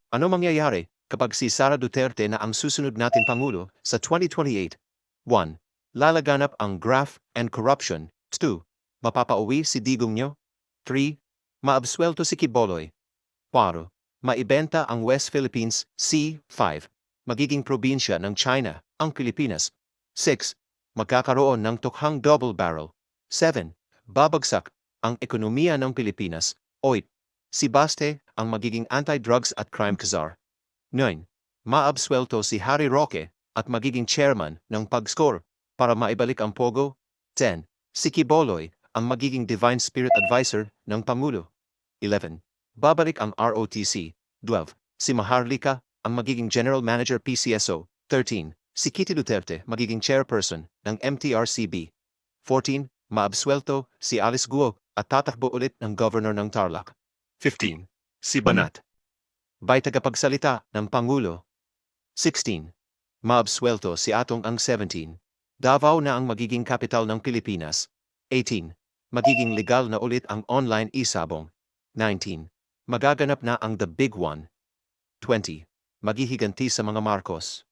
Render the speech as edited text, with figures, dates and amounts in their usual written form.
Ano mangyayari kapag si Sara Duterte na ang susunod nating Pangulo sa 2028? 1. Lalaganap ang graft and corruption. 2. Mapapauwi si Digong nyo. 3. Maabswelto si Kiboloy. 4. Maibenta ang West Philippines. C5. Magiging probinsya ng China ang Pilipinas. 6. Magkakaroon ng tukhang double barrel. 7. Babagsak ang ekonomiya ng Pilipinas. 8. Si Baste ang magiging anti-drugs at crime czar. 9. Maabswelto si Harry Roque at magiging chairman ng PAGSCOR para maibalik ang Pogo. 10. Si Kiboloy ang magiging divine spirit advisor ng Pangulo. 11. Babalik ang ROTC. 12. Si Maharlika ang magiging general manager PCSO. 13. Si Kitty Duterte magiging chairperson ng MTRCB. 14. Maabswelto si Alice Guo at tatakbo ulit ng governor ng Tarlac. 15. Si Banat by tagapagsalita ng Pangulo. 16. Maabswelto si Atong ang 17. Davao na ang magiging kapital ng Pilipinas. 18. Magiging legal na ulit ang online isabong. 19. Magaganap na ang The Big One. 20. Maghihiganti sa mga Marcos.